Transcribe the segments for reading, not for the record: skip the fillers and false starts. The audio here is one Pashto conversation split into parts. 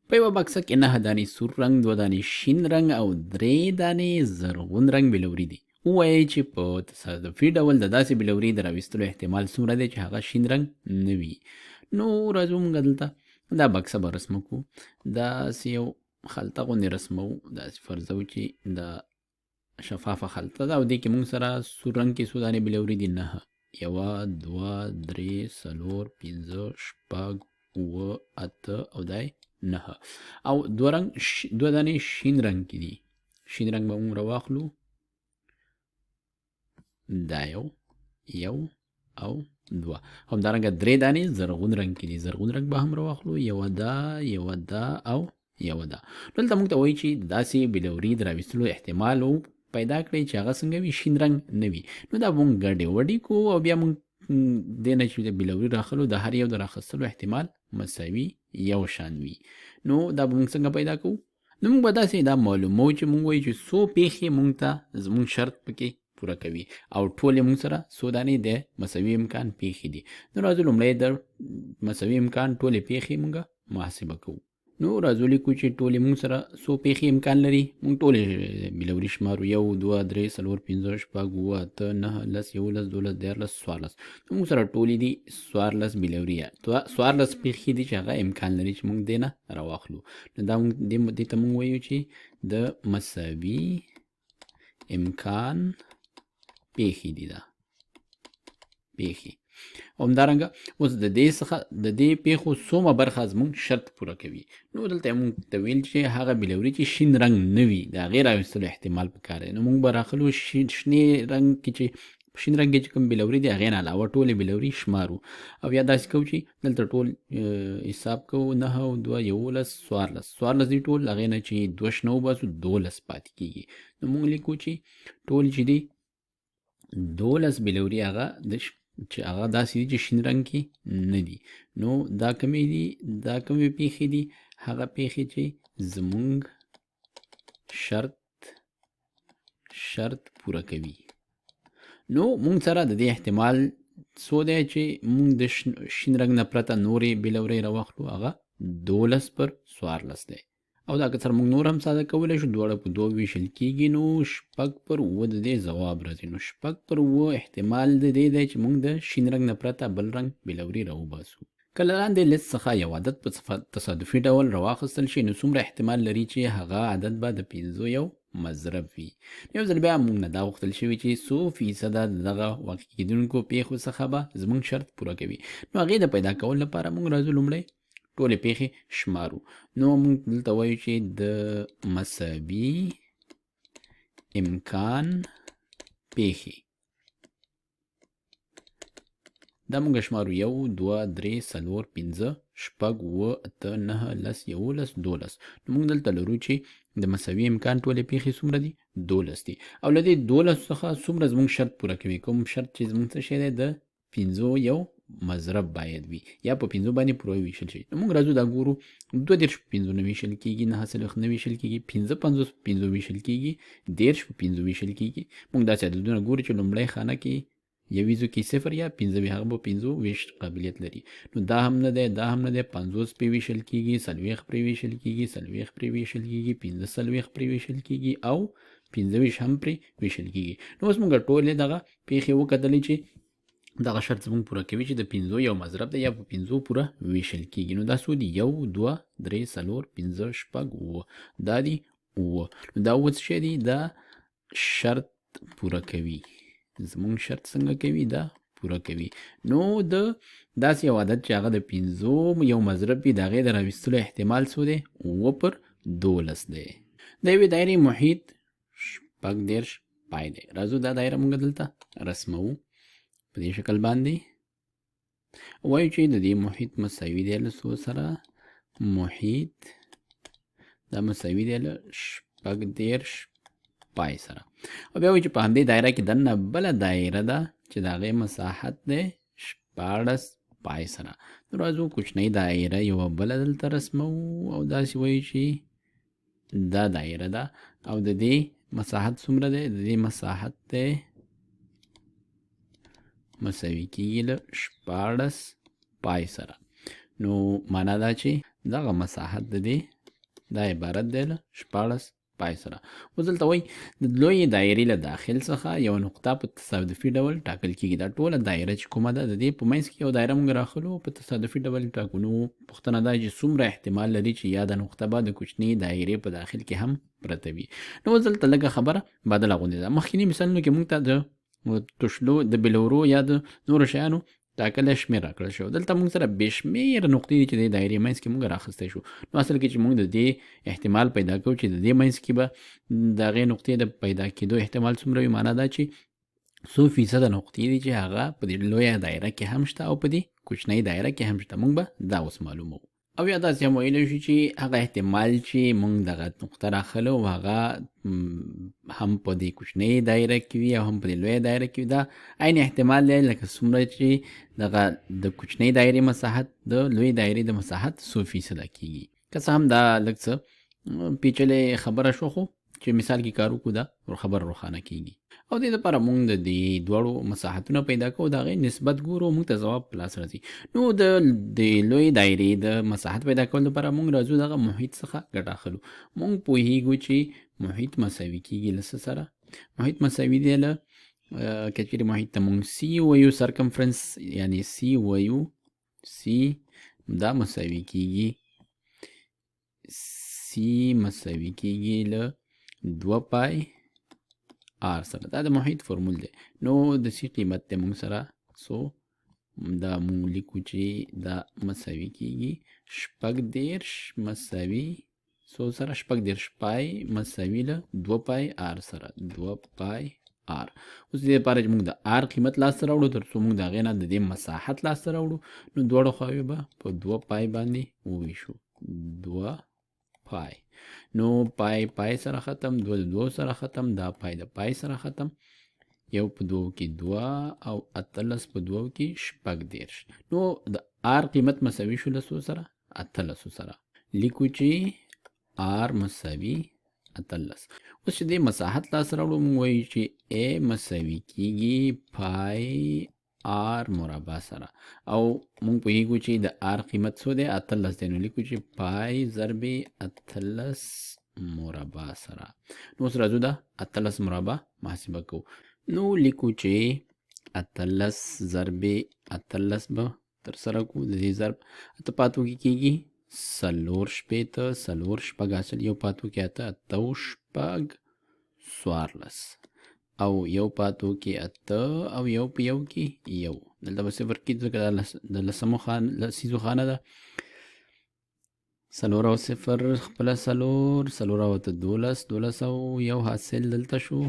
په یوه بکسه کې 9 دانې سور رنګ، 2 دانې شین رنګ او 3 دانې زرغون رنګ بلوري دي. ووایئ چې په تصادفي ډول د داسې بلوري د راویستلو احتمال څومره دی چې هغه شین رنګ نه وي. نو راځو موږ دلته دا بکسه به رسمه کړو. داسې یو خلطه غوندې رسموو، داسې فرضوو چې دا شفافه خلطه ده او دې کې موږ سره سور رنګ کې څو دانې بلوري دي؟ 9. 1 2 3 4 5 6 7 8 او دای 9 او دوه دانې شین رنګ کې دي. شین رنګ به موږ راواخلو، دا یو او 2. همدارنګه 3 دانې زرغون رنګ کې دي. زرغون رنګ به هم راواخلو، یوه دا او یوه دا. دلته موږ ته وایي چې داسې بلوري د راویستلو احتمال پیدا کړئ چې هغه څنګه وي؟ شین رنګ نه وي. نو دا موږ ګډې وډې کو او بیا موږ دې نه چې د بلوري راخلو د هر یو د راخستلو احتمال مساوي یو شان وي. نو دا به موږ څنګه پیدا کوو؟ نو موږ به داسې دا معلوموو چې موږ وایو چې څو پیښې موږ ته زموږ شرط پکې پوره کوي او ټولې موږ سره څو دانې د مساوي امکان پیښې دي. نو راځو لومړی د مساوي امکان ټولې پیښې موږ محاسبه کوو. نو راځو لیکو چې ټولې موږ سره څو پیښې امکان لري. موږ ټولې بلوري شمارو: 1 2 3 4 5 6 7 8 9 10 11 12 13 14. نو موږ سره ټولې دي 14 بلوري، 14 پیښې دي چې هغه امکان لري چې موږ دې نه راواخلو. نو دا موږ دې ته موږ وایو چې د مساوي امکان پیښې دي. دا پیښې همدارنګه اوس د دې څخه د دې پیښو څومره برخه زموږ شرط پوره کوي. نو دلته موږ ته ویل چې هغه بلوري چې شین رنګ نه وي د هغې راویستلو احتمال پکار دی. نو موږ به راخلو شنې رنګ کې چې شین رنګ کې چې کوم بلوري دی هغې نه علاوه ټولې بلوري شمارو او یا داسې کوو چې دلته ټول حساب کوو: 9 او 2 11 14 دي ټول، هغې نه چې 2 شنه وباسو 12 پاتې کېږي. نو موږ لیکو چې ټول چې دي 12 بلوري هغه چې هغه داسې دي چې شین رنګ کې نه دي. نو دا کومې دي؟ دا کومې پیښې دي؟ هغه پیښې چې زموږ شرط پوره کوي. نو موږ سره د دې احتمال څو دی چې موږ د شین رنګ نه پرته نورې بلورۍ راواخلو؟ هغه 12/14 دی. او دا که سره موږ نور هم ساده کولی شو، دواړه په 2 ویشل کېږي. نو 6/9 د دې ځواب راځي. نو 6/9 احتمال د دې دی چې موږ د شین رنګ نه پرته بل رنګ بلوري راوباسو. که له لاندې لیست څخه یو عدد په تصادفي ډول راواخیستل شي، نو څومره احتمال لري چې هغه عدد به د 5 یو مضرب وي؟ یو ځل بیا موږ نه دا غوښتل شوي چې څو فیصده دغه واقع کېدونکو پیښو څخه به زموږ شرط پوره کوي. نو هغې د پیدا کولو لپاره موږ راځو لومړی ټولې پیښې شمارو. نو موږ دلته وایو چې د مساوي امکان پیښې دا موږ شمارو: 1 2 3 4 5 6 7 8 9 10 11 12. نو موږ دلته لرو چې د مساوي امکان ټولې پیښې څومره دي؟ 12 دي. او له دې 12 څخه څومره زموږ شرط پوره کوي؟ کوم شرط چې زموږ څه شی دی؟ د 5 یو مضرب باید وي یا په 5 باندې پوره ویشل شي. نو موږ راځو دا ګورو: 2 په 5 نه ویشل کېږي، 9 نه ویشل کېږي، 5 په 5 ویشل کېږي، 13 په 5 ویشل کېږي. موږ داسې عددونه ګورو چې لومړی خانه کې یویزو کې 0 یا 15 وي، هغه به 5 ویشت قابلیت لري. نو دا هم نه دی، دا هم نه دی. 50 پرې ویشل کېږي، 40 پرې ویشل کېږي، 40 پرې ویشل کېږي، 45 پرې ویشل کېږي او 25 هم پرې ویشل کېږي. نو اوس موږ ټولې دغه پیښې وکتلې چې دغه شرط زموږ پوره کوي چې د 5 یو مضرب دی یا په 5 پوره ویشل کېږي. نو دا څو دي؟ 1 2 3 4 5 6 7 دا دي 9. نو دا 9 څه دي؟ دا شرط پوره کوي. زموږ شرط څنګه کوي؟ دا پوره کوي. نو د داسې یو عدد چې هغه د 5 یو مضرب وي د هغې د راویستلو احتمال څو دی؟ 9/12 دی. د یوې دایرې محیط 14 پای دی. راځو دا دایره موږ دلته رسموو په دې شکل باندې. وایو چې د دې محیط مساوي دی له څو سره؟ محیط دا مساوي دی له 14 پای سره. او بیا وایو چې په همدې دایره کې دننه بله دایره ده چې د هغې مساحت دی 14 پای سره. نو راځو کوچنۍ دایره یوه بله دلته رسموو او داسې وایو چې دا دایره ده او د دې مساحت څومره دی؟ د دې مساحت دی مساوي کېږي له 14 پای سره. نو معنا دا چې دغه مساحت د دې دا عبارت دی له 14 پای سره. اوس دلته وایي د لویې دایرې له داخل څخه یو نقطه په تصادفي ډول ټاکل کېږي. دا ټوله دایره چې کومه ده د دې په منځ کې یو دایره موږ راخلو په تصادفي ډول ټاکو. نو پوښتنه دا چې څومره احتمال لري چې یا د نقطه به د کوچنۍ دایرې په داخل کې هم پرته وي. نو اوس دلته لږه خبره بدله غوندې ده. مخکیني مثالونو کې موږ ته د تشلو د بلورو یا د نورو شیانو ټاکلی شمېر راکړل شو. دلته موږ سره بې شمېره نقطې دي چې د دایرې منځ کې موږ راخیستی شو. نو اصل کې چې موږ د دې احتمال پیدا کوو چې د دې منځ کې به د هغې نقطې د پیدا کېدو احتمال څومره وي، معنا دا چې څو فیصده نقطې دي چې هغه په دې لویه دایره کې هم شته او په دې کوچنۍ دایره کې هم شته. موږ به دا اوس معلوموو. او یا داسې هم ویلی شو چې هغه احتمال چې موږ دغه نقطه راخلو هغه هم په دې کوچنۍ دایره کې وي او هم په دې لویه دایره کې وي. دا عین احتمال دی لکه څومره چې دغه د کوچنۍ دایرې مساحت د لویې دایرې د مساحت څو فیصده کېږي. که څه هم دا لږ څه پیچلې خبره شو، خو چې مثال کې کار وکړو دا خبره روښانه کېږي. او دې لپاره موږ د دې دواړو مساحتونه پیدا کوو، د هغې نسبت ګورو، موږ ته ځواب په لاس راځي. نو د لویې دایرې د مساحت پیدا کولو لپاره موږ راځو دغه محیط څخه ګټه اخلو. موږ پوهیږو چې محیط مساوي کېږي له څه سره؟ محیط مساوي دی له که چیرې محیط ته موږ سی وایو، سرکمفرنس یعنې سی وایو، سی دا مساوي کېږي، سی مساوي کېږي له 2 پای آر سره. دا د محیط فرمول دی. نو د سی قیمت دی موږ سره سو دا موږ لیکو چې دا مساوي کېږي 18 مساوي سو سره 18 پای مساوي له 2 پای آر سره 2 پای آر. اوس دې لپاره چې موږ د آر قیمت لاسته راوړو تر څو موږ د هغې نه د دې مساحت لاسته راوړو، نو دواړه خواوې به په 2 پای باندې وویشو. 2 پای. نو پای سره ختم، 2 د 2 سره ختم، دا پای د پای سره ختم، یو په 2 کې 2 او 18 په 2 کې 18. نو د آر قیمت مساوي شو له څو سره؟ 18 سره. لیکو چې آر مساوي 18. اوس چې دې مساحت لاسته راوړو موږ وایو چې ا مساوي کېږي پای آر مربع سره، او موږ پوهیږو چې د آر قیمت څو دی؟ 18 دی. نو لیکو چې پای ضرب 18 مربع سره. نو اوس راځو دا 18 مربع محاسبه کوو. نو لیکو چې 18 ضرب 18 به تر سره کوو. د دې ضرب اته پاتو کې کېږي 4 شپېته، 4 شپږ حاصل یو پاتو کې 8، 8 شپږ 14 او یو پاتو کې 8 او یو په یو کې یو. دلته به صفر کې ځکه د لسمو لسیزو خانه ده. 4 او 0 خپله 4 4 او 8 12 12 او یو حاصل دلته شو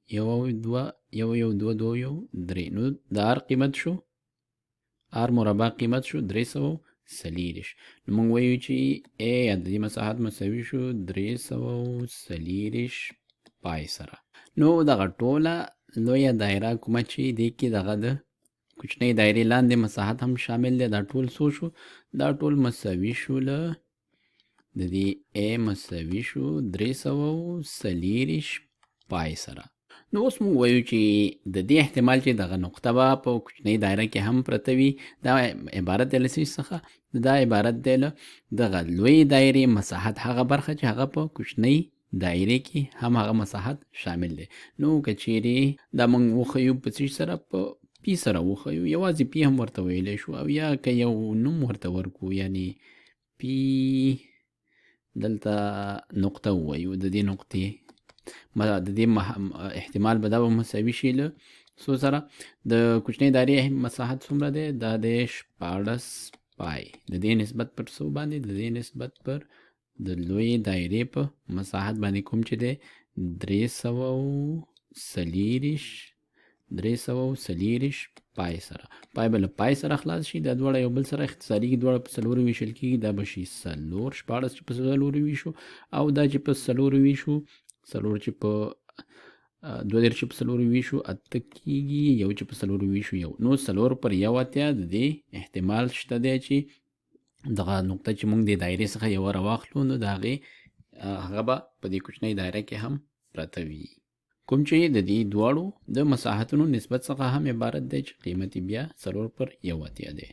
1 او 2 1 1 2 2 1 3. نو د آر قیمت شو، آر مربع قیمت شو 340. نو موږ وایو چې ا یا د دې مساحت مساوي شو 340 پای سره. نو دغه ټوله لویه دایره کومه چې دې کې دغه د کوچنۍ دایرې لاندې مساحت هم شامل دی، دا ټول څو شو؟ دا ټول مساوي شو له د دې ا مساوي شو 340 پای سره. نو اوس موږ وایو چې د دې احتمال چې دغه نقطه به په کوچنۍ دایره کې هم پرته وي، دا عبارت دی له څه څخه؟ دا عبارت دی له دغه لویې دایرې مساحت هغه برخه چې هغه په کوچنۍ دایرې کې هم هغه مساحت شامل دی. نو که چیرې دا موږ وښیو په څه سره؟ په پی سره وښیو، یوازې پی هم ورته ویلی شو، او یا که یو نوم ورته ورکو یعنی پی دلته نقطه ووایو، د دې نقطې د دې احتمال به دا به مساوي شي له څو سره؟ د کوچنۍ دایرې مساحت څومره دی؟ دا دی 14 پای. د دې نسبت پر څو باندې؟ د دې نسبت پر د لویې دایرې په مساحت باندې کوم چې دی 340 پای سره. پای به له پای سره خلاص شي، دا دواړه یو بل سره اختصاري کې دواړه په 4 ویشل کېږي، دا به شي 4 14 چې په 4 ویشو، او دا چې په 4 ویشو 4 چې په 2 چې په 4 ویشو 8 کېږي، یو چې په 4 ویشو یو. نو 4 پر 1 اتیا د دې احتمال شته دی چې دغه نقطه چې موږ د دایرې څخه یوه راواخلو، نو د هغې هغه به په دې کوچنۍ دایره کې هم پرته وي، کوم چې د دې دواړو د مساحتونو نسبت څخه هم عبارت دی چې قیمت بیا 4 پر 1 اتیا دی.